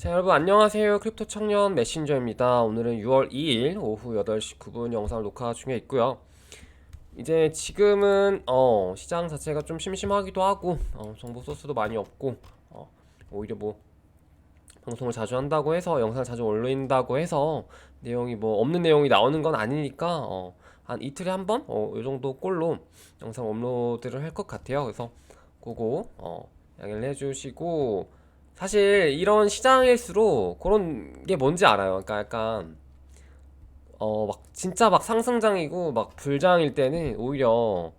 자, 여러분 안녕하세요. 크립토 청년 메신저입니다. 오늘은 6월 2일 오후 8시 9분 영상을 녹화 중에 있고요. 이제 지금은 시장 자체가 좀 심심하기도 하고 정보 소스도 많이 없고 오히려 뭐 방송을 자주 한다고 해서 영상을 자주 올린다고 해서 내용이 뭐 없는 내용이 나오는 건 아니니까 한 이틀에 한 번? 요 정도 꼴로 영상 업로드를 할 것 같아요. 그래서 그거 양해를 해주시고, 사실 이런 시장일수록 그런 게 뭔지 알아요. 그러니까 약간 막 진짜 막 상승장이고 막 불장일 때는 오히려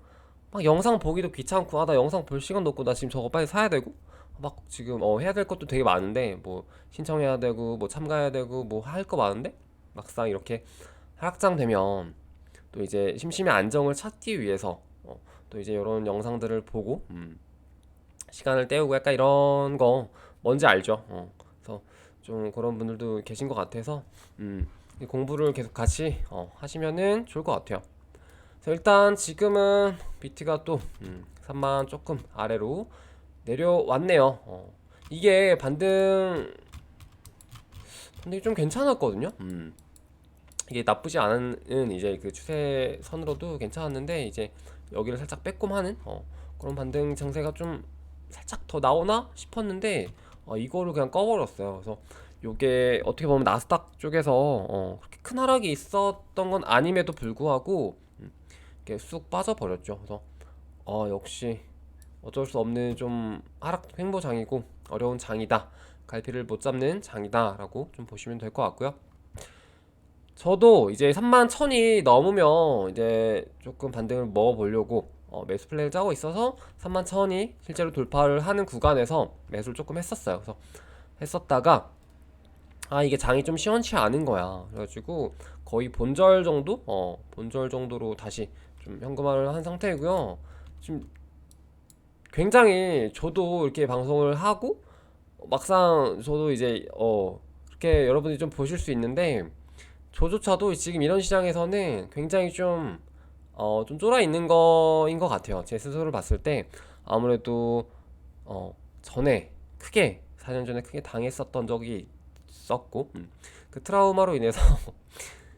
막 영상 보기도 귀찮고, 나 영상 볼 시간도 없고 나 지금 저거 빨리 사야 되고 막 지금 해야 될 것도 되게 많은데, 뭐 신청해야 되고 뭐 참가해야 되고 뭐 할 거 많은데 막상 이렇게 하락장 되면 또 이제 심심의 안정을 찾기 위해서 또 이제 이런 영상들을 보고 시간을 때우고 약간 이런 거 뭔지 알죠? 그래서 좀 그런 분들도 계신 것 같아서 이 공부를 계속 같이 하시면은 좋을 것 같아요. 그래서 일단 지금은 비트가 또 3만 조금 아래로 내려왔네요. 이게 반등이 좀 괜찮았거든요. 이게 나쁘지 않은 이제 그 추세선으로도 괜찮았는데, 이제 여기를 살짝 빼꼼하는 그런 반등 장세가 좀 살짝 더 나오나 싶었는데 이거를 그냥 꺼버렸어요. 그래서 요게 어떻게 보면 나스닥 쪽에서 그렇게 큰 하락이 있었던 건 아님에도 불구하고 이렇게 쑥 빠져버렸죠. 그래서 역시 어쩔 수 없는 좀 하락 횡보장이고 어려운 장이다, 갈피를 못 잡는 장이다 라고 좀 보시면 될 것 같고요. 저도 이제 3만 1000이 넘으면 이제 조금 반등을 먹어보려고 매수 플랜을 짜고 있어서 3만 1000이 실제로 돌파를 하는 구간에서 매수를 조금 했었어요. 그래서 했었다가 이게 장이 좀 시원치 않은 거야. 그래가지고 거의 본절 정도? 본절 정도로 다시 좀 현금화를 한 상태이고요. 지금 굉장히 저도 이렇게 방송을 하고 막상 저도 이제 그렇게 여러분들이 좀 보실 수 있는데, 저조차도 지금 이런 시장에서는 굉장히 좀 쫄아 있는 거인 것 같아요. 제 스스로를 봤을 때 아무래도 전에 크게 4년 전에 크게 당했었던 적이 있었고, 그 트라우마로 인해서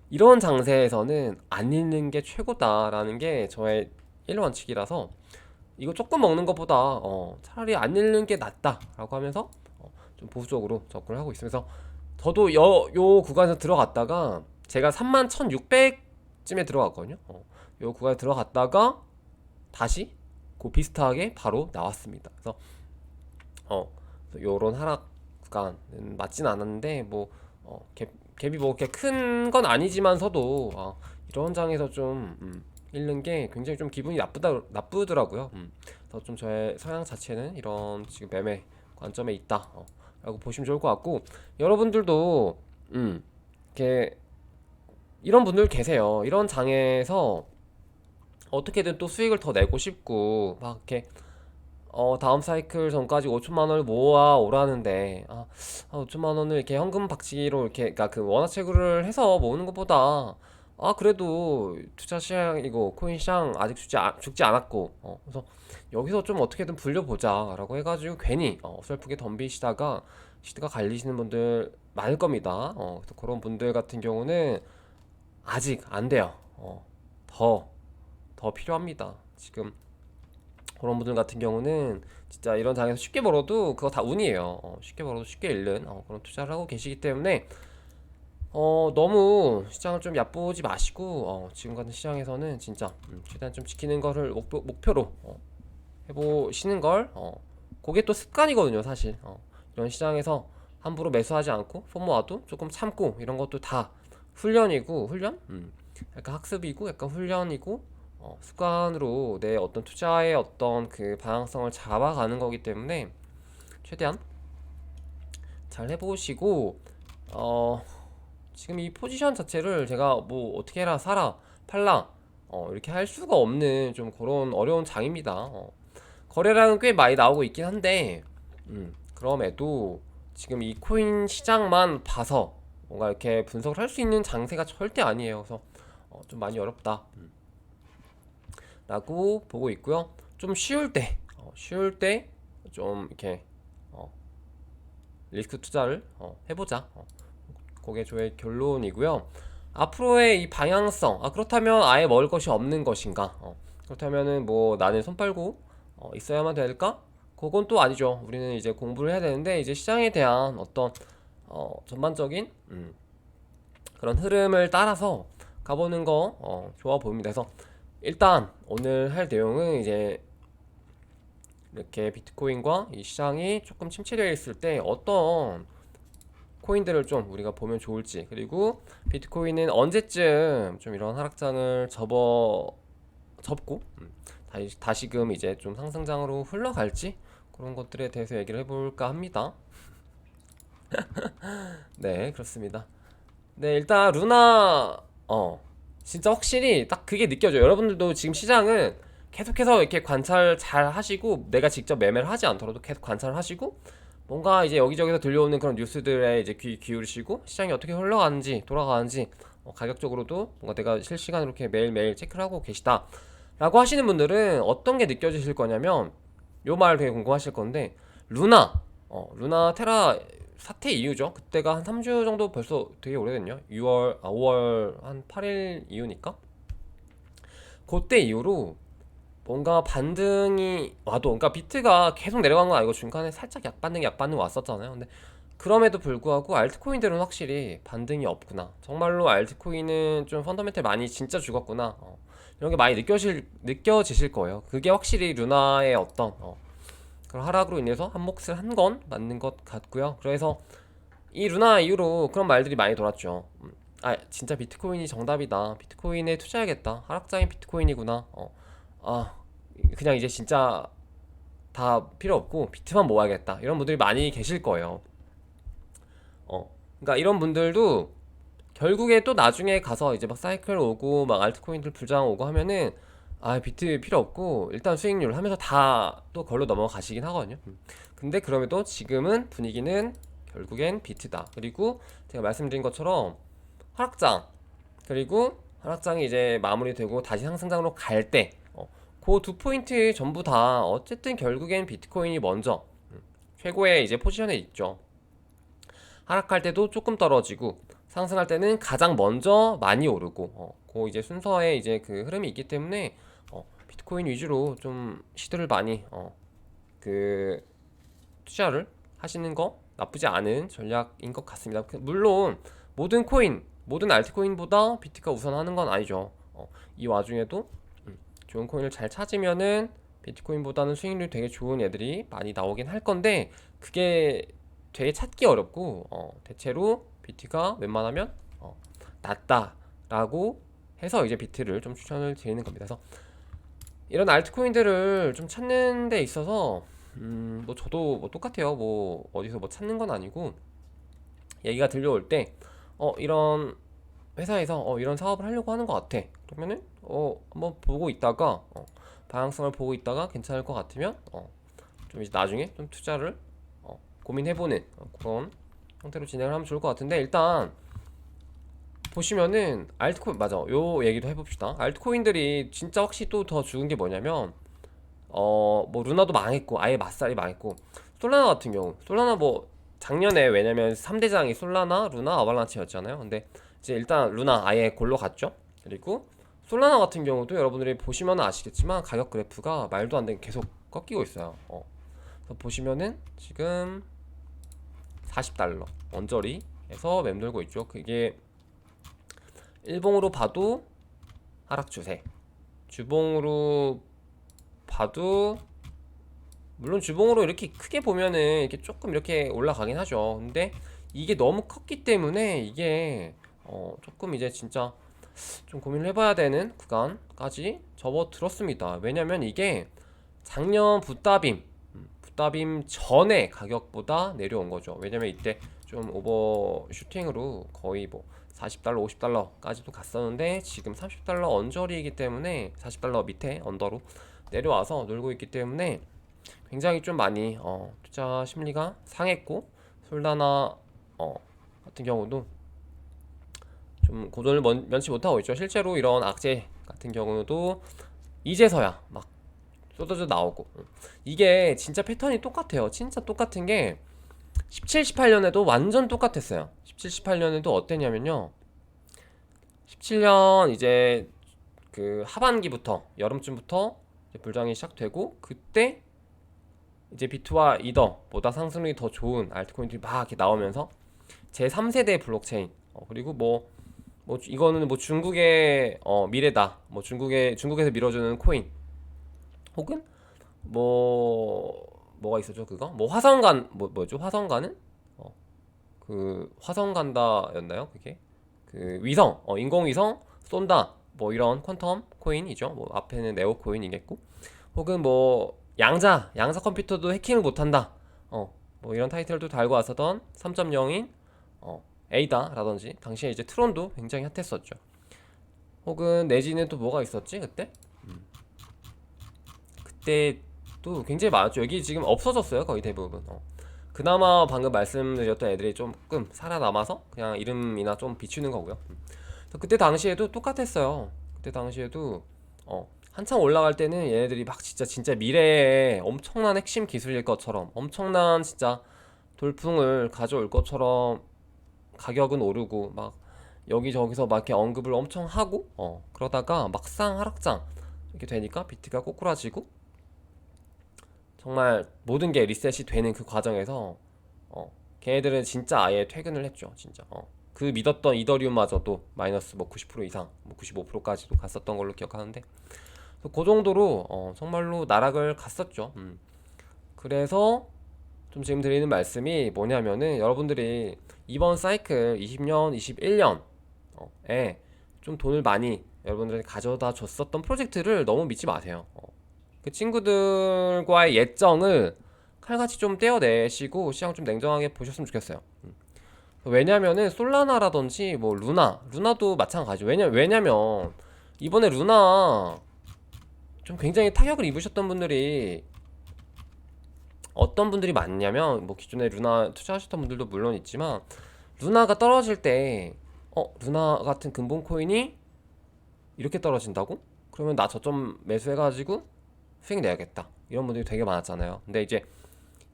이런 장세에서는 안 읽는 게 최고다라는 게 저의 일원칙이라서, 이거 조금 먹는 것보다 차라리 안 읽는 게 낫다라고 하면서 좀 보수적으로 접근을 하고 있으면서, 저도 요 구간에서 들어갔다가 제가 31,600쯤에 들어갔거든요. 요 구간에 들어갔다가 다시 그 비슷하게 바로 나왔습니다. 그래서 어 요런 하락 구간은 맞진 않았는데, 뭐 갭이 뭐 이렇게 큰 건 아니지만서도 이런 장에서 좀 잃는 게 굉장히 좀 기분이 나쁘더라고요. 그래서 좀 저의 성향 자체는 이런 지금 매매 관점에 있다 라고 보시면 좋을 것 같고, 여러분들도 이렇게 이런 분들 계세요. 이런 장에서 어떻게든 또 수익을 더 내고 싶고 막 이렇게 다음 사이클 전까지 5천만 원을 모아 오라는데, 5천만 원을 이렇게 현금 박치기로 이렇게, 그러니까 그 원화채굴을 해서 모으는 것보다 그래도 투자 시장이고 코인 시장 아직 죽지 않았고 그래서 여기서 좀 어떻게든 불려보자라고 해가지고 괜히 어설프게 덤비시다가 시드가 갈리시는 분들 많을 겁니다. 그래서 그런 분들 같은 경우는 아직 안 돼요. 더, 더 필요합니다. 지금 그런 분들 같은 경우는 진짜 이런 장에서 쉽게 벌어도 그거 다 운이에요. 쉽게 벌어도 쉽게 잃는 그런 투자를 하고 계시기 때문에 너무 시장을 좀 얕보지 마시고 지금 같은 시장에서는 진짜 최대한 좀 지키는 거를 목표로 해보시는 걸 그게 또 습관이거든요, 사실. 이런 시장에서 함부로 매수하지 않고 폰 모아도 조금 참고 이런 것도 다 훈련이고, 훈련? 약간 학습이고 약간 훈련이고 습관으로 내 어떤 투자의 어떤 그 방향성을 잡아가는 거기 때문에 최대한 잘 해보시고, 어 지금 이 포지션 자체를 제가 뭐 어떻게 해라 사라 팔라 이렇게 할 수가 없는 좀 그런 어려운 장입니다. 거래량은 꽤 많이 나오고 있긴 한데 그럼에도 지금 이 코인 시장만 봐서 뭔가 이렇게 분석을 할 수 있는 장세가 절대 아니에요. 그래서 좀 많이 어렵다 라고 보고 있고요. 좀 쉬울 때 좀 이렇게 리스크 투자를 해보자. 그게 저의 결론이고요. 앞으로의 이 방향성, 그렇다면 아예 먹을 것이 없는 것인가? 그렇다면은 뭐 나는 손 빨고 있어야만 될까? 그건 또 아니죠. 우리는 이제 공부를 해야 되는데 이제 시장에 대한 어떤 전반적인 그런 흐름을 따라서 가보는 거 좋아 보입니다. 그래서 일단 오늘 할 내용은 이제 이렇게 비트코인과 이 시장이 조금 침체되어 있을 때 어떤 코인들을 좀 우리가 보면 좋을지, 그리고 비트코인은 언제쯤 좀 이런 하락장을 접고 다시금 이제 좀 상승장으로 흘러갈지, 그런 것들에 대해서 얘기를 해볼까 합니다. 네, 그렇습니다. 네, 일단 루나 진짜 확실히 딱 그게 느껴져요. 여러분들도 지금 시장은 계속해서 이렇게 관찰 잘 하시고, 내가 직접 매매를 하지 않더라도 계속 관찰을 하시고, 뭔가 이제 여기저기서 들려오는 그런 뉴스들에 이제 귀 기울이시고, 시장이 어떻게 흘러가는지 돌아가는지 가격적으로도 뭔가 내가 실시간으로 이렇게 매일매일 체크를 하고 계시다 라고 하시는 분들은 어떤 게 느껴지실 거냐면, 요 말 되게 궁금하실 건데, 루나 테라 사태 이후죠. 그때가 한 3주 정도 벌써 되게 오래됐냐? 5월 한 8일 이후니까. 그때 이후로 뭔가 반등이 와도, 그러니까 비트가 계속 내려간 건 아니고 중간에 살짝 약반등 왔었잖아요. 근데 그럼에도 불구하고 알트코인들은 확실히 반등이 없구나. 정말로 알트코인은 좀 펀더멘탈 많이 진짜 죽었구나. 이런 게 많이 느껴지실 거예요. 그게 확실히 루나의 어떤 그런 하락으로 인해서 한 몫을 한 건 맞는 것 같고요. 그래서 이 루나 이후로 그런 말들이 많이 돌았죠. 진짜 비트코인이 정답이다. 비트코인에 투자해야겠다. 하락장인 비트코인이구나. 아, 그냥 이제 진짜 다 필요 없고 비트만 모아야겠다. 이런 분들이 많이 계실 거예요. 그러니까 이런 분들도 결국에 또 나중에 가서 이제 막 사이클 오고 막 알트코인들 불장 오고 하면은 비트 필요 없고 일단 수익률 하면서 다 또 걸로 넘어가시긴 하거든요. 근데 그럼에도 지금은 분위기는 결국엔 비트다. 그리고 제가 말씀드린 것처럼 하락장, 그리고 하락장이 이제 마무리되고 다시 상승장으로 갈 때 그 두 포인트 전부 다 어쨌든 결국엔 비트코인이 먼저 최고의 이제 포지션에 있죠. 하락할 때도 조금 떨어지고 상승할 때는 가장 먼저 많이 오르고 그 이제 순서에 이제 그 흐름이 있기 때문에 비트코인 위주로 좀 시도를 많이 그 투자를 하시는 거 나쁘지 않은 전략인 것 같습니다. 물론 모든 알트코인보다 비트가 우선하는 건 아니죠. 이 와중에도 좋은 코인을 잘 찾으면은 비트코인보다는 수익률이 되게 좋은 애들이 많이 나오긴 할 건데, 그게 되게 찾기 어렵고 대체로 비트가 웬만하면 낫다라고 해서 이제 비트를 좀 추천을 드리는 겁니다. 그래서 이런 알트코인들을 좀 찾는 데 있어서 뭐 저도 뭐 똑같아요. 뭐 어디서 뭐 찾는 건 아니고, 얘기가 들려올 때 이런 회사에서 이런 사업을 하려고 하는 것 같아. 그러면은 한번 보고 있다가 방향성을 보고 있다가 괜찮을 것 같으면 좀 이제 나중에 좀 투자를 고민해보는 그런 형태로 진행을 하면 좋을 것 같은데, 일단 보시면은 알트코인 맞아. 요 얘기도 해봅시다. 알트코인들이 진짜 확실히 또 더 죽은 게 뭐냐면 뭐 루나도 망했고 아예 맞살이 망했고, 솔라나 같은 경우 솔라나 뭐 작년에 왜냐면 3대장이 솔라나, 루나, 아발란치였잖아요. 근데 이제 일단 루나 아예 골로 갔죠. 그리고 솔라나 같은 경우도 여러분들이 보시면 아시겠지만 가격 그래프가 말도 안 되게 계속 꺾이고 있어요. 그래서 보시면은 지금 40달러 언저리에서 맴돌고 있죠. 그게 일봉으로 봐도 하락 추세, 주봉으로 봐도 물론 주봉으로 이렇게 크게 보면은 이렇게 조금 이렇게 올라가긴 하죠. 근데 이게 너무 컸기 때문에 이게 조금 이제 진짜 좀 고민을 해봐야 되는 구간까지 접어들었습니다. 왜냐면 이게 작년 붓다빔 전에 가격보다 내려온 거죠. 왜냐면 이때 좀 오버슈팅으로 거의 뭐 40달러, 50달러까지도 갔었는데 지금 30달러 언저리이기 때문에 40달러 밑에 언더로 내려와서 놀고 있기 때문에 굉장히 좀 많이 투자 심리가 상했고, 솔라나 같은 경우도 좀 고전을 면치 못하고 있죠. 실제로 이런 악재 같은 경우도 이제서야 막 쏟아져 나오고, 이게 진짜 패턴이 똑같아요. 진짜 똑같은 게 17, 18년에도 완전 똑같았어요. 17, 18년에도 어땠냐면요. 17년 이제 그 하반기부터 여름쯤부터 이제 불장이 시작되고, 그때 이제 비트와 이더보다 상승률이 더 좋은 알트코인들이 막 이렇게 나오면서 제 3세대 블록체인, 그리고 뭐 이거는 뭐 중국의 미래다, 뭐 중국에서 밀어주는 코인, 혹은 뭐가 있었죠? 그거 뭐 화성간, 뭐죠 화성간은 그 화성간다였나요? 그게 그 위성, 인공위성 쏜다, 뭐 이런 퀀텀 코인이죠. 뭐 앞에는 네오 코인이겠고, 혹은 뭐 양자 컴퓨터도 해킹을 못한다, 뭐 이런 타이틀도 달고 왔었던 3.0인 에이다라든지, 당시에 이제 트론도 굉장히 핫했었죠. 혹은 내지는 또 뭐가 있었지 그때? 그때 또 굉장히 많았죠. 여기 지금 없어졌어요 거의 대부분. 그나마 방금 말씀드렸던 애들이 조금 살아남아서 그냥 이름이나 좀 비추는 거고요. 그때 당시에도 똑같았어요. 그때 당시에도 한창 올라갈 때는 얘네들이 막 진짜 미래의 엄청난 핵심 기술일 것처럼, 엄청난 진짜 돌풍을 가져올 것처럼 가격은 오르고, 막 여기저기서 막 이렇게 언급을 엄청 하고, 그러다가 막상 하락장 이렇게 되니까 비트가 꼬꾸라지고, 정말 모든 게 리셋이 되는 그 과정에서 걔네들은 진짜 아예 퇴근을 했죠. 진짜 그 믿었던 이더리움마저도 마이너스 뭐 90% 이상, 뭐 95%까지도 갔었던 걸로 기억하는데, 그 정도로 정말로 나락을 갔었죠. 그래서 좀 지금 드리는 말씀이 뭐냐면은, 여러분들이 이번 사이클 20년, 21년에 좀 돈을 많이 여러분들이 가져다 줬었던 프로젝트를 너무 믿지 마세요. 그 친구들과의 예정을 칼같이 좀 떼어내시고 시장 좀 냉정하게 보셨으면 좋겠어요. 왜냐면은 솔라나라든지 뭐 루나도 마찬가지죠. 왜냐면 이번에 루나 좀 굉장히 타격을 입으셨던 분들이 어떤 분들이 많냐면, 뭐 기존에 루나 투자하셨던 분들도 물론 있지만, 루나가 떨어질 때 루나 같은 근본 코인이 이렇게 떨어진다고? 그러면 나 저점 매수해가지고 수익 내야겠다, 이런 분들이 되게 많았잖아요. 근데 이제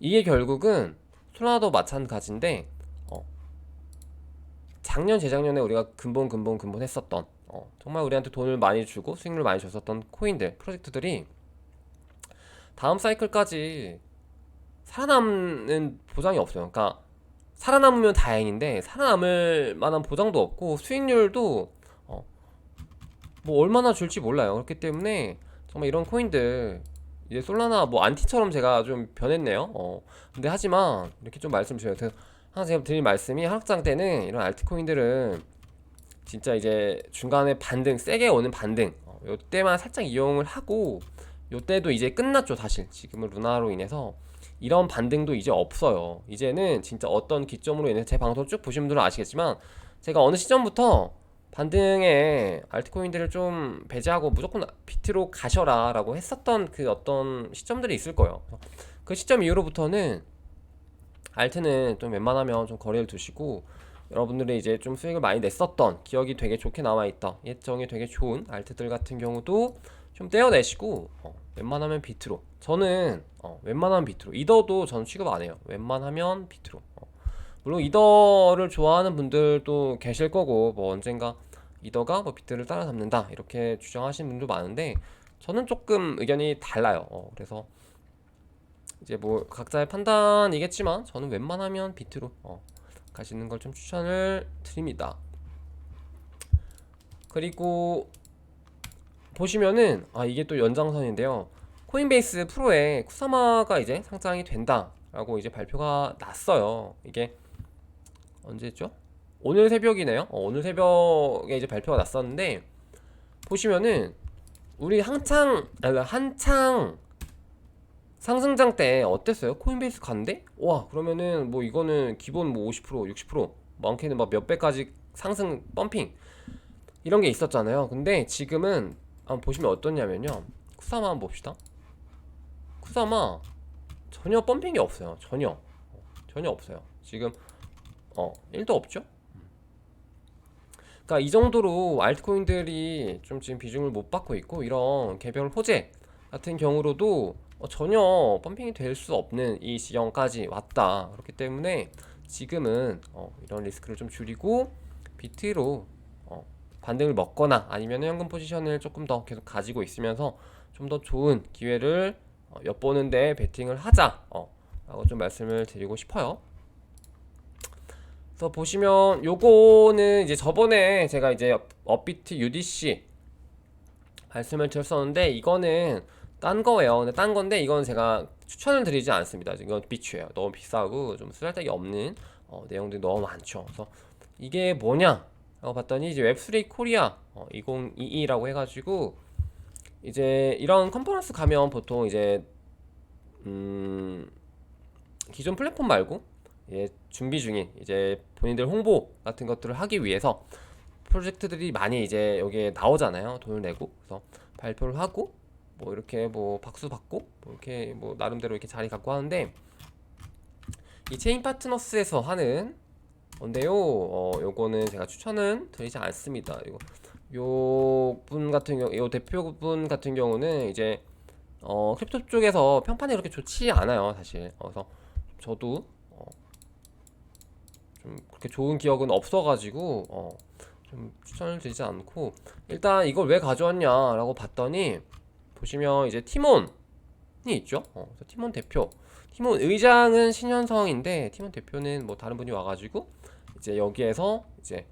이게 결국은 솔라나도 마찬가지인데, 작년 재작년에 우리가 근본 했었던, 정말 우리한테 돈을 많이 주고 수익률 많이 줬었던 코인들, 프로젝트들이 다음 사이클까지 살아남는 보장이 없어요. 그러니까 살아남으면 다행인데, 살아남을 만한 보장도 없고 수익률도 뭐 얼마나 줄지 몰라요. 그렇기 때문에 정말 이런 코인들, 이제 솔라나 뭐 안티처럼 제가 좀 변했네요. 근데 하지만 이렇게 좀 말씀드려요. 항상 제가 드린 말씀이, 하락장 때는 이런 알트코인들은 진짜 이제 중간에 반등, 세게 오는 반등, 요때만 살짝 이용을 하고, 요때도 이제 끝났죠 사실. 지금은 루나로 인해서 이런 반등도 이제 없어요. 이제는 진짜 어떤 기점으로 인해서, 제 방송 쭉 보신 분들은 아시겠지만, 제가 어느 시점부터 반등에 알트코인들을 좀 배제하고 무조건 비트로 가셔라 라고 했었던 그 어떤 시점들이 있을 거예요. 그 시점 이후로부터는 알트는 좀 웬만하면 좀 거리를 두시고, 여러분들이 이제 좀 수익을 많이 냈었던 기억이 되게 좋게 남아있다, 예정이 되게 좋은 알트들 같은 경우도 좀 떼어내시고, 웬만하면 비트로, 저는 웬만하면 비트로, 이더도 저는 취급 안 해요. 웬만하면 비트로. 물론 이더를 좋아하는 분들도 계실 거고, 뭐 언젠가 이더가 뭐 비트를 따라잡는다 이렇게 주장하시는 분도 많은데, 저는 조금 의견이 달라요. 그래서 이제 뭐 각자의 판단이겠지만, 저는 웬만하면 비트로 가시는 걸 좀 추천을 드립니다. 그리고 보시면은 이게 또 연장선인데요. 코인베이스 프로에 쿠사마가 이제 상장이 된다라고 이제 발표가 났어요. 이게 언제죠? 오늘 새벽이네요. 오늘 새벽에 이제 발표가 났었는데, 보시면은 우리 한창 상승장 때 어땠어요? 코인베이스 간대? 와, 그러면은 뭐 이거는 기본 뭐 50%, 60%, 많게는 막 몇 배까지 상승 펌핑 이런 게 있었잖아요. 근데 지금은 한번 보시면 어떻냐면요. 쿠사마 한번 봅시다. 쿠사마 전혀 펌핑이 없어요. 전혀 없어요. 지금 1도 없죠? 그러니까 이 정도로 알트코인들이 좀 지금 비중을 못 받고 있고, 이런 개별 호재 같은 경우로도 전혀 펌핑이 될 수 없는 이 지형까지 왔다. 그렇기 때문에 지금은 이런 리스크를 좀 줄이고 비트로 반등을 먹거나 아니면 현금 포지션을 조금 더 계속 가지고 있으면서 좀 더 좋은 기회를 엿보는데 베팅을 하자 라고 좀 말씀을 드리고 싶어요. 그래서 보시면 요거는 이제 저번에 제가 이제 업비트 UDC 말씀을 드렸었는데 이거는 딴 거예요. 근데 딴 건데 이건 제가 추천을 드리지 않습니다. 이건 비추예요. 너무 비싸고 좀 쓰잘데기 없는 내용들이 너무 많죠. 그래서 이게 뭐냐 라고 봤더니 이제 웹3 코리아 2022라고 해가지고 이제 이런 컨퍼런스 가면 보통 이제 기존 플랫폼 말고 준비 중인 이제 본인들 홍보 같은 것들을 하기 위해서 프로젝트들이 많이 이제 여기에 나오잖아요. 돈을 내고 그래서 발표를 하고 뭐 이렇게 뭐 박수 받고 뭐 이렇게 뭐 나름대로 이렇게 자리 갖고 하는데 이 체인 파트너스에서 하는 건데요. 요거는 제가 추천은 드리지 않습니다. 이거 요 분 같은 경우, 요 대표분 같은 경우는 이제 크립토 쪽에서 평판이 그렇게 좋지 않아요, 사실. 그래서 저도 좀 그렇게 좋은 기억은 없어가지고 좀 추천을 드리지 않고 일단 이걸 왜 가져왔냐라고 봤더니 보시면 이제 티몬이 있죠. 그래서 티몬 대표, 티몬 의장은 신현성인데 티몬 대표는 뭐 다른 분이 와가지고 이제 여기에서 이제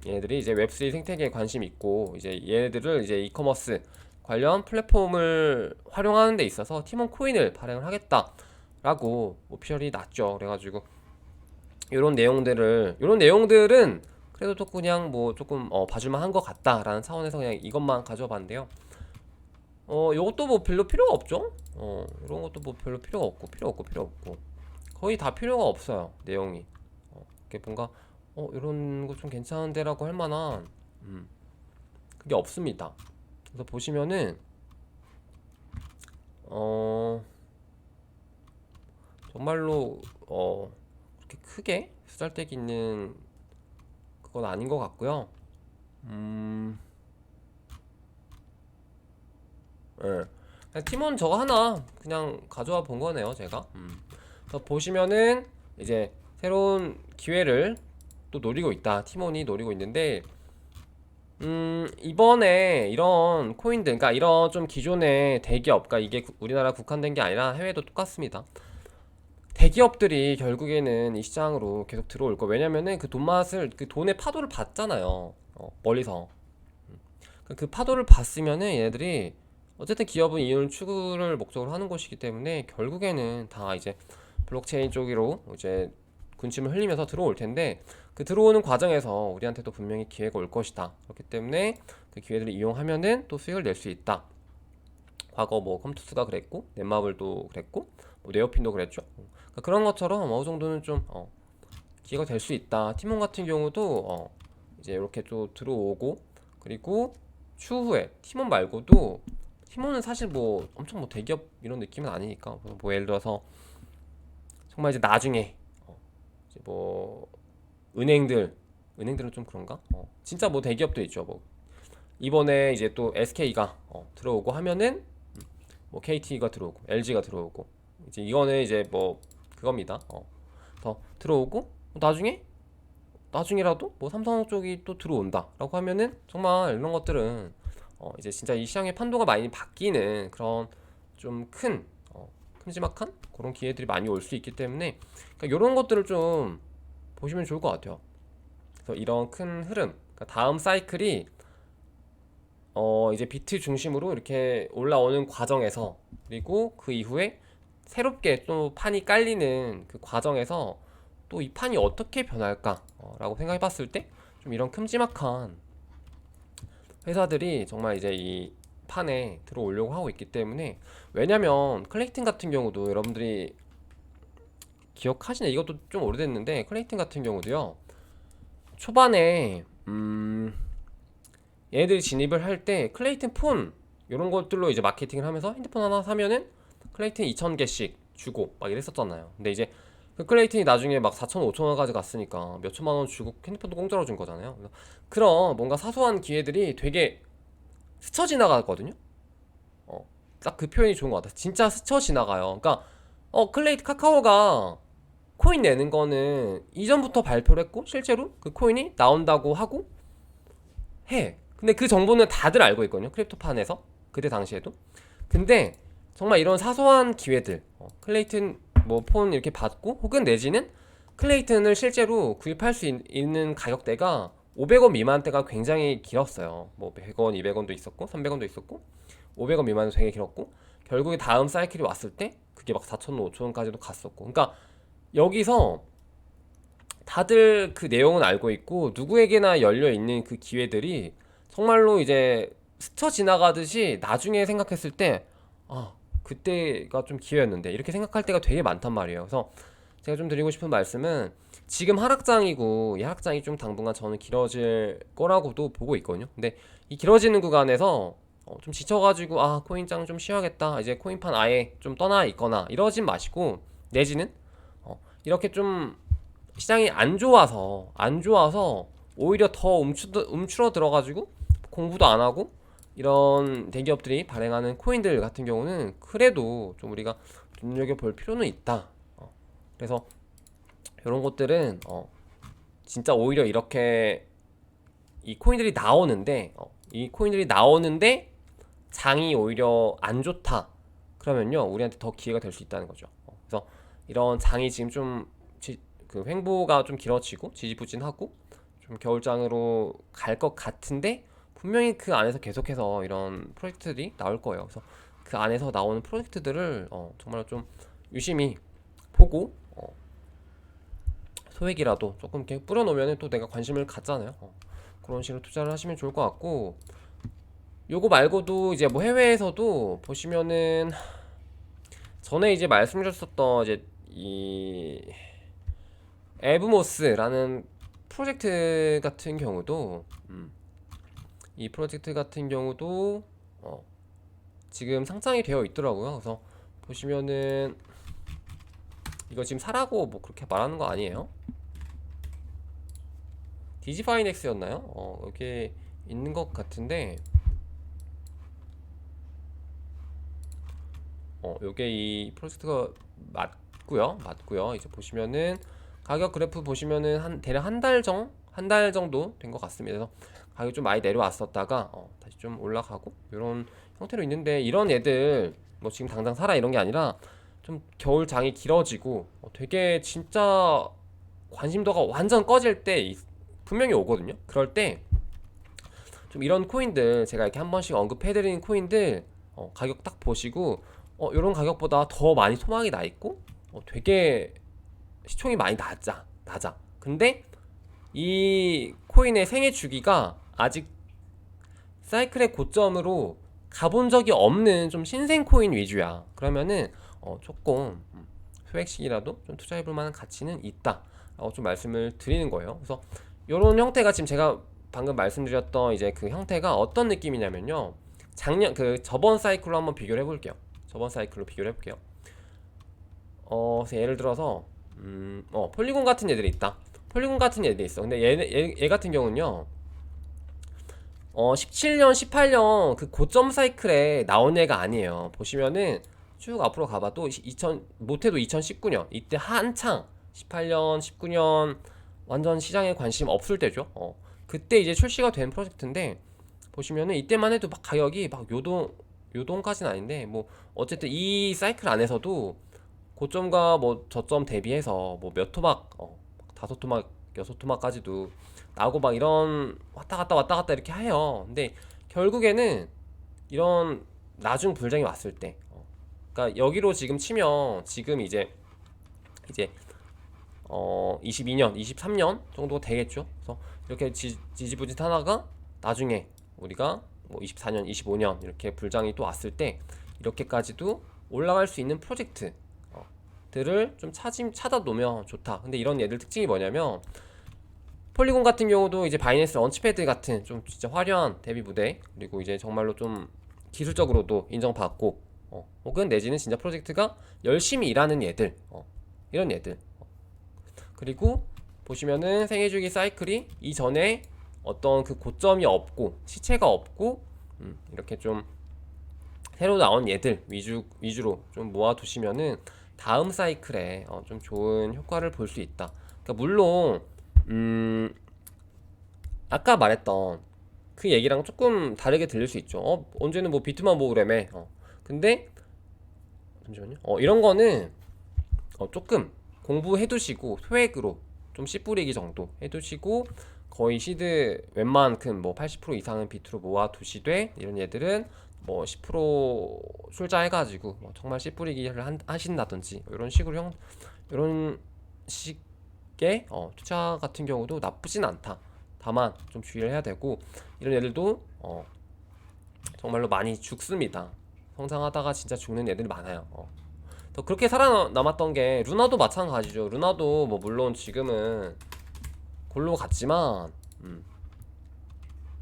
얘네들이 이제 웹3 생태계에 관심 있고 이제 얘네들을 이제 이커머스 관련 플랫폼을 활용하는 데 있어서 티몬 코인을 발행을 하겠다라고 오피셜이 났죠. 그래가지고 이런 내용들은 그래도 또 그냥 뭐 조금 봐줄만 한 것 같다라는 차원에서 그냥 이것만 가져와 봤는데요. 요것도 뭐 별로 필요가 없죠. 이런 것도 뭐 별로 필요 없고 거의 다 필요가 없어요. 내용이 이게 뭔가 이런 거 좀 괜찮은데라고 할 만한 그게 없습니다. 그래서 보시면은 정말로 그렇게 크게 쓰잘데기 있는 그건 아닌 것 같고요. 예. 그냥 팀원 저거 하나 그냥 가져와 본 거네요, 제가. 그래서 보시면은 이제 새로운 기회를 또 노리고 있다. 팀원이 노리고 있는데, 이번에 이런 코인들, 그러니까 이런 좀 기존의 대기업, 그러니까 이게 우리나라 국한된 게 아니라 해외도 똑같습니다. 대기업들이 결국에는 이 시장으로 계속 들어올 거. 왜냐면은 그 돈맛을, 그 돈의 파도를 봤잖아요. 멀리서. 그 파도를 봤으면은 얘네들이 어쨌든 기업은 이윤 추구를 목적으로 하는 것이기 때문에 결국에는 다 이제 블록체인 쪽으로 이제 군침을 흘리면서 들어올 텐데 그 들어오는 과정에서 우리한테도 분명히 기회가 올 것이다. 그렇기 때문에 그 기회들을 이용하면은 또 수익을 낼 수 있다. 과거 뭐 컴투스가 그랬고 넷마블도 그랬고 뭐 네오핀도 그랬죠. 그러니까 그런 것처럼 어느 정도는 좀 기회가 될 수 있다. 티몬 같은 경우도 이제 이렇게 또 들어오고 그리고 추후에 티몬 말고도 티몬은 사실 뭐 엄청 뭐 대기업 이런 느낌은 아니니까 뭐 예를 들어서 정말 이제 나중에 이제 뭐 은행들은 좀 그런가? 진짜 뭐 대기업도 있죠. 뭐 이번에 이제 또 SK가 들어오고 하면은 뭐 KT가 들어오고 LG가 들어오고 이제 이거는 이제 뭐 그겁니다. 더 들어오고 나중에라도 뭐 삼성 쪽이 또 들어온다라고 하면은 정말 이런 것들은 이제 진짜 이 시장의 판도가 많이 바뀌는 그런 좀 큼지막한 그런 기회들이 많이 올 수 있기 때문에 그러니까 이런 것들을 좀 보시면 좋을 것 같아요. 그래서 이런 큰 흐름, 그러니까 다음 사이클이 이제 비트 중심으로 이렇게 올라오는 과정에서 그리고 그 이후에 새롭게 또 판이 깔리는 그 과정에서 또 이 판이 어떻게 변할까 라고 생각해 봤을 때 좀 이런 큼지막한 회사들이 정말 이제 이 판에 들어오려고 하고 있기 때문에 왜냐면 클레이튼 같은 경우도 여러분들이 기억하시네 이것도 좀 오래됐는데 클레이튼 같은 경우도요 초반에 얘네들이 진입을 할 때 클레이튼 폰 이런 것들로 이제 마케팅을 하면서 핸드폰 하나 사면은 클레이튼 2,000개씩 주고 막 이랬었잖아요. 근데 이제 그 클레이튼이 나중에 막 4천, 5천 원까지 갔으니까 몇 천만 원 주고 핸드폰도 공짜로 준 거잖아요. 그래서 그런 뭔가 사소한 기회들이 되게 스쳐 지나갔거든요. 딱 그 표현이 좋은 것 같아. 진짜 스쳐 지나가요. 그러니까 클레이트 카카오가 코인 내는 거는 이전부터 발표를 했고 실제로 그 코인이 나온다고 하고 해. 근데 그 정보는 다들 알고 있거든요. 크립토판에서 그때 당시에도. 근데 정말 이런 사소한 기회들, 클레이튼 뭐 폰 이렇게 받고 혹은 내지는 클레이튼을 실제로 구입할 수 있는 가격대가 500원 미만대가 굉장히 길었어요. 뭐 100원, 200원도 있었고 300원도 있었고 500원 미만도 되게 길었고 결국에 다음 사이클이 왔을 때 그게 막 4,000원, 5,000원까지도 갔었고. 그러니까 여기서 다들 그 내용은 알고 있고 누구에게나 열려 있는 그 기회들이 정말로 이제 스쳐 지나가듯이 나중에 생각했을 때 그때가 좀 기회였는데 이렇게 생각할 때가 되게 많단 말이에요. 그래서 제가 좀 드리고 싶은 말씀은 지금 하락장이고 이 하락장이 좀 당분간 저는 길어질 거라고도 보고 있거든요. 근데 이 길어지는 구간에서 좀 지쳐가지고 코인장 좀 쉬어야겠다, 이제 코인판 아예 좀 떠나 있거나 이러진 마시고 내지는 이렇게 좀 시장이 안 좋아서 오히려 더 움츠러 들어가지고 공부도 안 하고 이런 대기업들이 발행하는 코인들 같은 경우는 그래도 좀 우리가 눈여겨볼 필요는 있다. 그래서 이런 것들은 진짜 오히려 이렇게 이 코인들이 나오는데 장이 오히려 안 좋다 그러면요 우리한테 더 기회가 될 수 있다는 거죠. 그래서 이런 장이 지금 좀 그 횡보가 좀 길어지고 지지부진하고 좀 겨울장으로 갈 것 같은데 분명히 그 안에서 계속해서 이런 프로젝트들이 나올 거예요. 그래서 그 안에서 나오는 프로젝트들을 정말 좀 유심히 보고 소액이라도 조금 이렇게 뿌려놓으면 또 내가 관심을 갖잖아요. 그런 식으로 투자를 하시면 좋을 것 같고, 요거 말고도 이제 뭐 해외에서도 보시면은 전에 이제 말씀드렸었던 이제 이 에브모스라는 프로젝트 같은 경우도 이 프로젝트 같은 경우도 지금 상장이 되어 있더라고요. 그래서 보시면은 이거 지금 사라고 뭐 그렇게 말하는 거 아니에요. 디지파이넥스였나요? 여기에 있는 것 같은데 요게 이 프로젝트가 맞고요. 이제 보시면은 가격 그래프 보시면은 대략 한 달 정도 된 것 같습니다. 그래서 가격이 좀 많이 내려왔었다가 다시 좀 올라가고 이런 형태로 있는데, 이런 애들 뭐 지금 당장 사라 이런 게 아니라 좀 겨울 장이 길어지고 되게 진짜 관심도가 완전 꺼질 때 분명히 오거든요. 그럴 때 좀 이런 코인들 제가 이렇게 한 번씩 언급해드리는 코인들 가격 딱 보시고 이런 가격보다 더 많이 소망이 나 있고 되게 시총이 많이 낮아. 근데 이 코인의 생애 주기가 아직 사이클의 고점으로 가본 적이 없는 좀 신생 코인 위주야. 그러면은 조금 소액식이라도 좀 투자해볼 만한 가치는 있다 라고 좀 말씀을 드리는 거예요. 그래서 이런 형태가 지금 제가 방금 말씀드렸던 이제 그 형태가 어떤 느낌이냐면요, 저번 사이클로 한번 비교를 해볼게요. 예를 들어서 폴리곤 같은 애들이 있다. 폴리곤 같은 애들이 있어. 근데 얘 같은 경우는요 17년 18년 그 고점 사이클에 나온 애가 아니에요. 보시면은 쭉 앞으로 가봐도 못해도 2019년 이때 한창 18년 19년 완전 시장에 관심 없을 때죠. 그때 이제 출시가 된 프로젝트인데 보시면은 이때만 해도 막 가격이 막 요동까지는 아닌데 뭐 어쨌든 이 사이클 안에서도 고점과 뭐 저점 대비해서 뭐 몇 토막 5토막 6토막까지도 나오고 막 이런 왔다 갔다 이렇게 해요. 근데 결국에는 이런 나중 불장이 왔을 때 그러니까 여기로 지금 치면 지금 이제 22년 23년 정도 되겠죠. 그래서 이렇게 지지부진 하다가 나중에 우리가 뭐 24년 25년 이렇게 불장이 또 왔을 때 이렇게까지도 올라갈 수 있는 프로젝트 들을 좀 찾아 놓으면 좋다. 근데 이런 얘들 특징이 뭐냐면 폴리곤 같은 경우도 이제 바이낸스 런치패드 같은 좀 진짜 화려한 데뷔 무대, 그리고 이제 정말로 좀 기술적으로도 인정받고 혹은 내지는 진짜 프로젝트가 열심히 일하는 얘들 이런 얘들 그리고 보시면은 생애주기 사이클이 이전에 어떤 그 고점이 없고 시체가 없고 이렇게 좀 새로 나온 얘들 위주로 좀 모아두시면은 다음 사이클에 좀 좋은 효과를 볼 수 있다. 그러니까 물론 아까 말했던 그 얘기랑 조금 다르게 들릴 수 있죠. 언제는 뭐 비트만 모으래매. 근데 잠시만요. 이런 거는 조금 공부해두시고 소액으로 좀 씨 뿌리기 정도 해두시고 거의 시드 웬만큼 뭐 80% 이상은 비트로 모아두시되 이런 얘들은 뭐 10% 출자해가지고 뭐 정말 씨 뿌리기를 하신다든지 이런 식으로 이런 식의 투자 같은 경우도 나쁘진 않다. 다만 좀 주의를 해야 되고 이런 애들도 정말로 많이 죽습니다. 성장하다가 진짜 죽는 애들이 많아요. 또 그렇게 살아남았던 게 루나도 마찬가지죠. 루나도 뭐 물론 지금은 골로 갔지만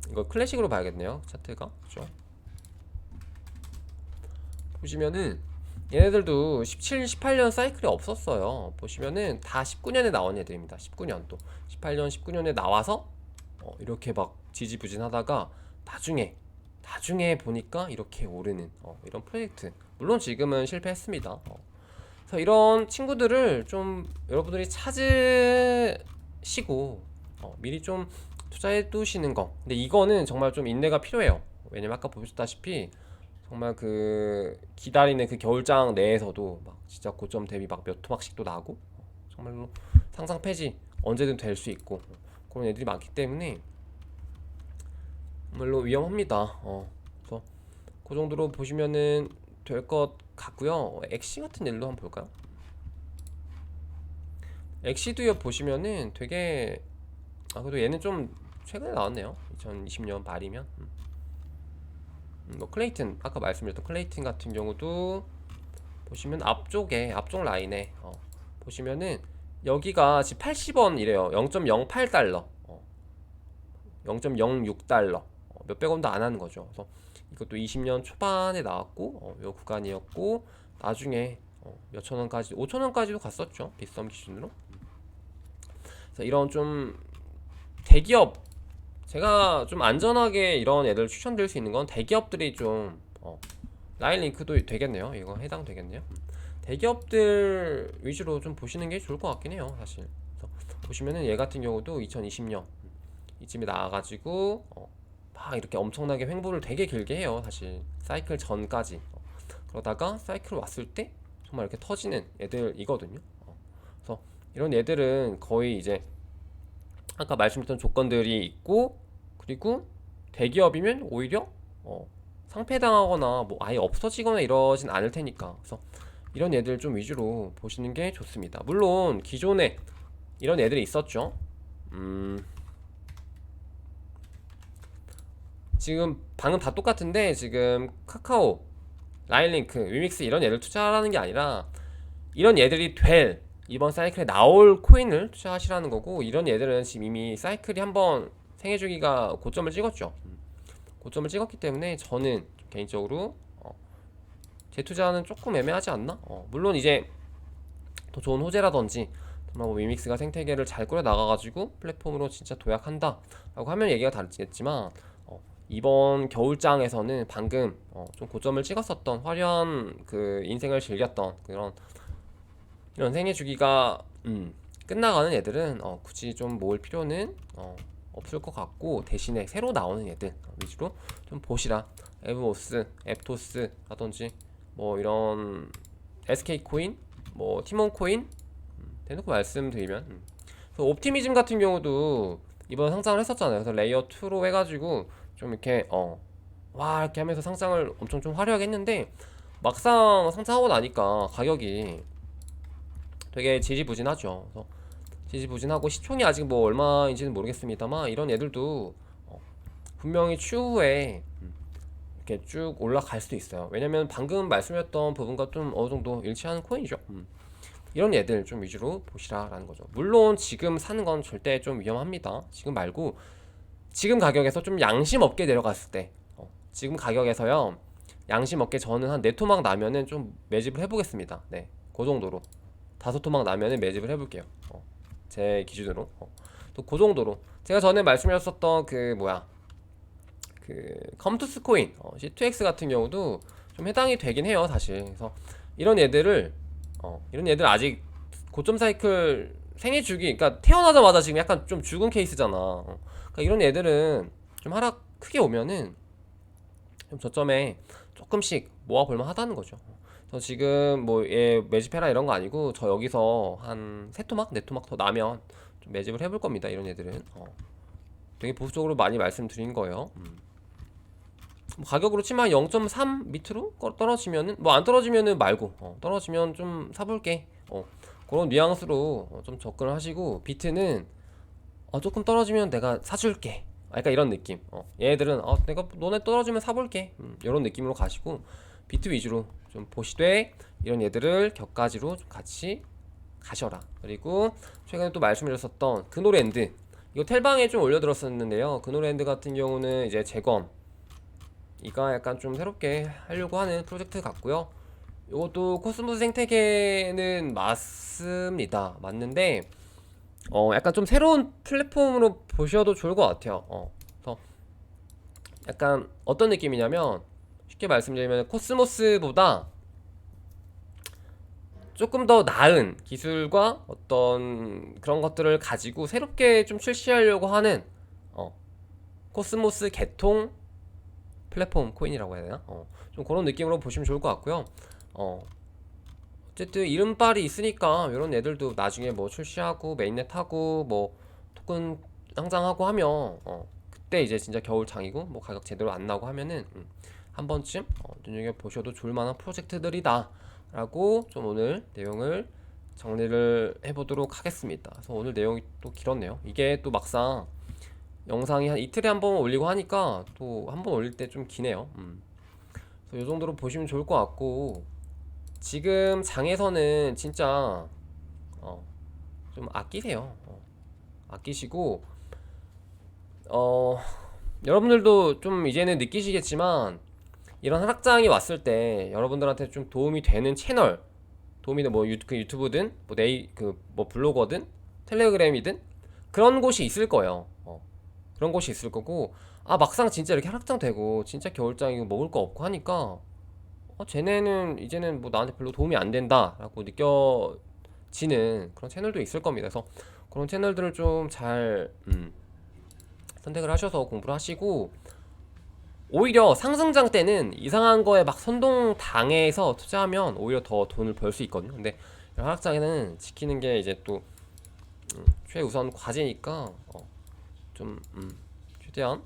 이거 클래식으로 봐야겠네요. 차트가 그죠? 보시면은 얘네들도 17, 18년 사이클이 없었어요. 보시면은 다 19년에 나온 애들입니다. 19년 또 18년, 19년에 나와서 이렇게 막 지지부진하다가 나중에 보니까 이렇게 오르는 이런 프로젝트. 물론 지금은 실패했습니다. 그래서 이런 친구들을 좀 여러분들이 찾으시고 미리 좀 투자해 두시는 거. 근데 이거는 정말 좀 인내가 필요해요. 왜냐면 아까 보셨다시피 정말 그 기다리는 그 겨울장 내에서도 막 진짜 고점 대비 막 몇 토막씩도 나고 정말로 상상 폐지 언제든 될 수 있고 그런 애들이 많기 때문에 정말로 위험합니다. 그래서 그 정도로 보시면은 될 것 같고요. 엑시 같은 일로 한번 볼까요? 엑시도 보시면은 되게 그래도 얘는 좀 최근에 나왔네요. 2020년 말이면 뭐 클레이튼 아까 말씀드렸던 클레이튼 같은 경우도 보시면 앞쪽 라인에 보시면은 여기가 지금 80원이래요. 0.08달러 0.06달러 몇백 원도 안 하는 거죠. 그래서 이것도 20년 초반에 나왔고 요 구간이었고 나중에 몇천 원까지 5천 원까지도 갔었죠. 빗썸 기준으로. 그래서 이런 좀 대기업 제가 좀 안전하게 이런 애들 추천드릴 수 있는 건 대기업들이 좀 라인링크도 되겠네요. 이거 해당되겠네요. 대기업들 위주로 좀 보시는 게 좋을 것 같긴 해요. 사실 그래서 보시면은 얘 같은 경우도 2020년 이쯤에 나와가지고 막 이렇게 엄청나게 횡보를 되게 길게 해요. 사실 사이클 전까지 그러다가 사이클 왔을 때 정말 이렇게 터지는 애들이거든요. 그래서 이런 애들은 거의 이제 아까 말씀드렸던 조건들이 있고 그리고 대기업이면 오히려 상폐당하거나 뭐 아예 없어지거나 이러진 않을 테니까 그래서 이런 애들 좀 위주로 보시는 게 좋습니다. 물론 기존에 이런 애들이 있었죠. 지금 방금 다 똑같은데 지금 카카오, 라인링크, 위믹스 이런 애들 투자하라는 게 아니라 이런 애들이 될 이번 사이클에 나올 코인을 투자하시라는 거고 이런 애들은 지금 이미 사이클이 한번 생애 주기가 고점을 찍었죠. 고점을 찍었기 때문에 저는 개인적으로 재투자는 조금 애매하지 않나? 물론 이제 더 좋은 호재라든지 정말 뭐 위믹스가 생태계를 잘 꾸려 나가가지고 플랫폼으로 진짜 도약한다 라고 하면 얘기가 다르겠지만 이번 겨울장에서는 방금 좀 고점을 찍었었던 화려한 그 인생을 즐겼던 그런 이런 생애 주기가 끝나가는 애들은 굳이 좀 모을 필요는 없을 것 같고 대신에 새로 나오는 애들 위주로 좀 보시라. 에브오스, 앱토스라든지 뭐 이런 SK 코인, 뭐 티몬 코인 대놓고 말씀드리면 그래서 옵티미즘 같은 경우도 이번 상장을 했었잖아요. 그래서 레이어 2로 해가지고 좀 이렇게 와 이렇게 하면서 상장을 엄청 좀 화려하게 했는데 막상 상장하고 나니까 가격이 되게 지지부진하죠. 그래서 지지부진하고 시총이 아직 뭐 얼마인지는 모르겠습니다만 이런 애들도 분명히 추후에 이렇게 쭉 올라갈 수도 있어요. 왜냐면 방금 말씀드렸던 부분과 좀 어느 정도 일치하는 코인이죠. 이런 애들 좀 위주로 보시라라는 거죠. 물론 지금 사는 건 절대 좀 위험합니다. 지금 말고 지금 가격에서 좀 양심 없게 내려갔을 때 지금 가격에서요 양심 없게 저는 한 4토막 나면은 좀 매집을 해보겠습니다. 네, 그 정도로 5토막 나면은 매집을 해볼게요. 제 기준으로 또 그 정도로 제가 전에 말씀드렸었던 그 뭐야 그 컴투스 코인 C2X 같은 경우도 좀 해당이 되긴 해요 사실. 그래서 이런 애들을 이런 애들 아직 고점 사이클 생애 주기, 그러니까 태어나자마자 지금 약간 좀 죽은 케이스잖아. 그러니까 이런 애들은 좀 하락 크게 오면은 좀 저점에 조금씩 모아볼만 하다는 거죠. 저 지금 뭐 얘 매집해라 이런 거 아니고 저 여기서 한 세 토막 네 토막 더 나면 좀 매집을 해볼 겁니다. 이런 애들은 되게 보수적으로 많이 말씀드린 거예요. 뭐 가격으로 치면 0.3 밑으로 떨어지면은 뭐 안 떨어지면은 말고 떨어지면 좀 사볼게 그런 뉘앙스로 좀 접근을 하시고, 비트는 조금 떨어지면 내가 사줄게 약간 이런 느낌. 얘네들은 내가 너네 떨어지면 사볼게 이런 느낌으로 가시고, 비트 위주로 좀 보시되 이런 얘들을 격가지로 좀 같이 가셔라. 그리고 최근에 또 말씀드렸었던 그노랜드, 이거 텔방에 좀 올려들었었는데요. 그노랜드 같은 경우는 이제 재검 이가 약간 좀 새롭게 하려고 하는 프로젝트 같고요. 이것도 코스모스 생태계는 맞습니다. 맞는데 약간 좀 새로운 플랫폼으로 보셔도 좋을 것 같아요. 그래서 약간 어떤 느낌이냐면, 쉽게 말씀드리면 코스모스보다 조금 더 나은 기술과 어떤 그런 것들을 가지고 새롭게 좀 출시하려고 하는 코스모스 계통 플랫폼 코인이라고 해야 되나? 좀 그런 느낌으로 보시면 좋을 것 같고요. 어쨌든 이름빨이 있으니까 이런 애들도 나중에 뭐 출시하고 메인넷 하고 뭐 토큰 상장하고 하면 그때 이제 진짜 겨울장이고 뭐 가격 제대로 안 나오고 하면은 한 번쯤 눈여겨 보셔도 좋을 만한 프로젝트들이다 라고 좀 오늘 내용을 정리를 해보도록 하겠습니다. 그래서 오늘 내용이 또 길었네요. 이게 또 막상 영상이 한 이틀에 한 번 올리고 하니까 또 한 번 올릴 때 좀 기네요. 그래서 이 정도로 보시면 좋을 것 같고, 지금 장에서는 진짜 좀 아끼세요. 아끼시고 여러분들도 좀 이제는 느끼시겠지만, 이런 하락장이 왔을 때 여러분들한테 좀 도움이 되는 채널, 도움이 돼, 뭐 유튜브든 뭐 뭐 블로거든 텔레그램이든 그런 곳이 있을 거예요. 그런 곳이 있을 거고, 막상 진짜 이렇게 하락장 되고 진짜 겨울장이고 먹을 거 없고 하니까 쟤네는 이제는 뭐 나한테 별로 도움이 안 된다라고 느껴지는 그런 채널도 있을 겁니다. 그래서 그런 채널들을 좀 잘 선택을 하셔서 공부를 하시고, 오히려 상승장 때는 이상한 거에 막 선동 당해서 투자하면 오히려 더 돈을 벌 수 있거든요. 근데 하락장에는 지키는 게 이제 또 최우선 과제니까 좀 최대한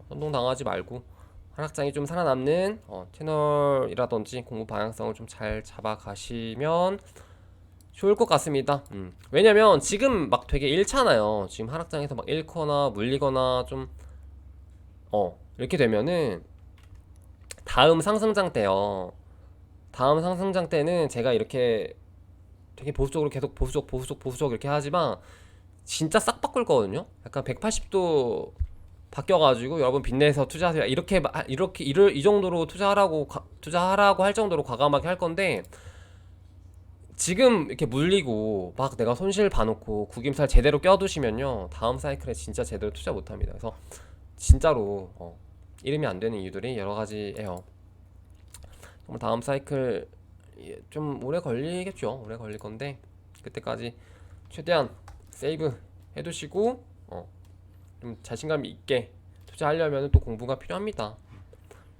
선동 당하지 말고 하락장이 좀 살아남는 채널이라든지 공부 방향성을 좀 잘 잡아가시면 좋을 것 같습니다. 왜냐면 지금 막 되게 잃잖아요. 지금 하락장에서 막 잃거나 물리거나 좀 이렇게 되면은 다음 상승장 때요. 다음 상승장 때는 제가 이렇게 되게 보수적으로 계속 보수적 이렇게 하지만 진짜 싹 바꿀 거거든요. 약간 180도 바뀌어가지고 여러분 빚내서 투자하세요. 이 정도로 투자하라고 할 정도로 과감하게 할 건데, 지금 이렇게 물리고 막 내가 손실 봐놓고 구김살 제대로 껴두시면요, 다음 사이클에 진짜 제대로 투자 못합니다. 그래서 진짜로 이름이 안 되는 이유들이 여러 가지예요. 정말 다음 사이클 좀 오래 걸리겠죠. 오래 걸릴 건데 그때까지 최대한 세이브 해두시고 좀 자신감 있게 투자하려면 또 공부가 필요합니다.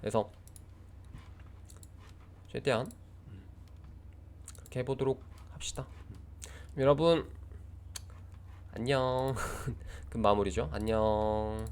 그래서 최대한 그렇게 해보도록 합시다. 여러분 안녕. 그 마무리죠. 안녕.